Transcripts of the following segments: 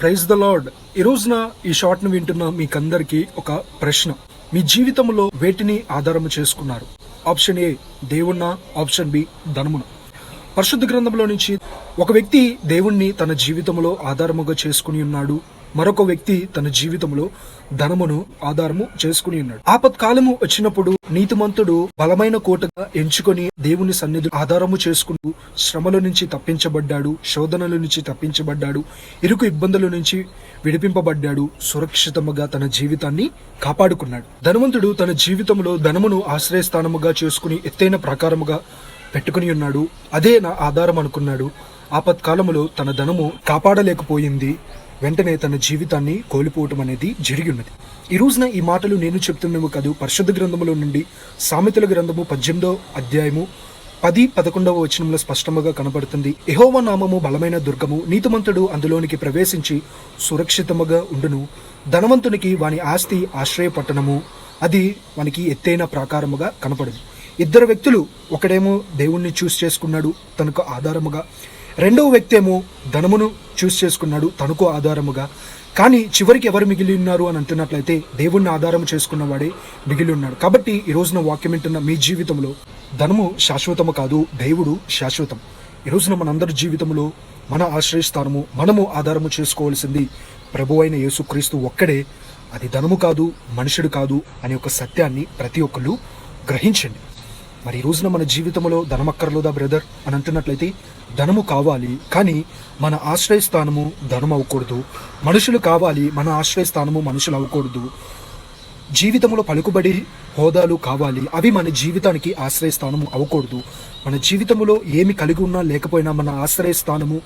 Praise the lord. ఈ రోజున ఈ షార్ట్ ను వింటున్న మీకందరికీ ఒక ప్రశ్న. మీ జీవితంలో వేటిని ఆధారము చేసుకున్నారు? ఆప్షన్ ఏ దేవుణ్ణా, ఆప్షన్ బి ధనమున. పరిశుద్ధ గ్రంథంలో నుంచి ఒక వ్యక్తి దేవుణ్ణి తన జీవితంలో ఆధారముగా చేసుకుని ఉన్నాడు, మరొక వ్యక్తి తన జీవితంలో ధనమును ఆధారము చేసుకుని ఉన్నాడు. ఆపత్కాలము వచ్చినప్పుడు నీతిమంతుడు బలమైన కోటగా ఎంచుకొని దేవుని సన్నిధి ఆధారము చేసుకుంటూ శ్రమల నుంచి తప్పించబడ్డాడు, శోధనల నుంచి తప్పించబడ్డాడు, ఇరుకు ఇబ్బందుల నుంచి విడిపింపబడ్డాడు, సురక్షితముగా తన జీవితాన్ని కాపాడుకున్నాడు. ధనవంతుడు తన జీవితంలో ధనమును ఆశ్రయస్థానముగా చేసుకుని ఎత్తైన ప్రకారముగా పెట్టుకుని ఉన్నాడు. అదే నా ఆధారం అనుకున్నాడు. ఆపత్కాలములో తన ధనము కాపాడలేకపోయింది. వెంటనే తన జీవితాన్ని కోల్పోవటం అనేది జరిగి ఉన్నది. ఈ రోజున ఈ మాటలు నేను చెప్తున్నవి కాదు, పరిశుద్ధ గ్రంథములో నుండి సామెతల గ్రంథము 18వ అధ్యాయము 10-11 వచనంలో స్పష్టంగా కనబడుతుంది. యెహోవా నామము బలమైన దుర్గము, నీతిమంతుడు అందులోనికి ప్రవేశించి సురక్షితముగా ఉండును. ధనవంతునికి వాని ఆస్తి ఆశ్రయ పట్టణము, అది వానికి ఎత్తైన ప్రాకారముగా కనపడదు. ఇద్దరు వ్యక్తులు, ఒకడేమో దేవుణ్ణి చూస్ చేసుకున్నాడు తనకు ఆధారముగా, రెండవ వ్యక్తి ఏమో ధనమును చూస్ చేసుకున్నాడు తనకు ఆధారముగా. కానీ చివరికి ఎవరు మిగిలి ఉన్నారు అని అంటున్నట్లయితే దేవుణ్ణి ఆధారం చేసుకున్న వాడే మిగిలి ఉన్నాడు. కాబట్టి ఈ రోజున వాక్యం వింటున్న మీ జీవితంలో ధనము శాశ్వతము కాదు, దేవుడు శాశ్వతం. ఈ రోజున మనందరి జీవితంలో మన ఆశ్రయస్థానము, మనము ఆధారము చేసుకోవాల్సింది ప్రభు అయిన యేసుక్రీస్తు ఒక్కడే. అది ధనము కాదు, మనుషుడు కాదు అనే ఒక సత్యాన్ని ప్రతి ఒక్కళ్ళు గ్రహించండి. మరి ఈ రోజున మన జీవితంలో ధనం అక్కర్లేదా బ్రదర్ అని అంటున్నట్లయితే ధనము కావాలి, కానీ మన ఆశ్రయస్థానము ధనం అవ్వకూడదు. మనుషులు కావాలి, మన ఆశ్రయస్థానము మనుషులు అవ్వకూడదు. జీవితంలో పలుకుబడి హోదాలు కావాలి, అవి మన జీవితానికి ఆశ్రయస్థానము అవ్వకూడదు. మన జీవితంలో ఏమి కలిగి ఉన్నా లేకపోయినా మన ఆశ్రయస్థానము,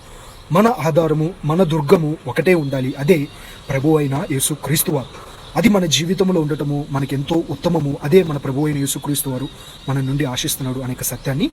మన ఆధారము, మన దుర్గము ఒకటే ఉండాలి. అదే ప్రభు అయిన యేసుక్రీస్తు వారు. అది మన జీవితంలో ఉండటము మనకెంతో ఉత్తమము. అదే మన ప్రభు అయిన యేసుక్రీస్తు వారు మన నుండి ఆశిస్తున్నాడు అనే సత్యాన్ని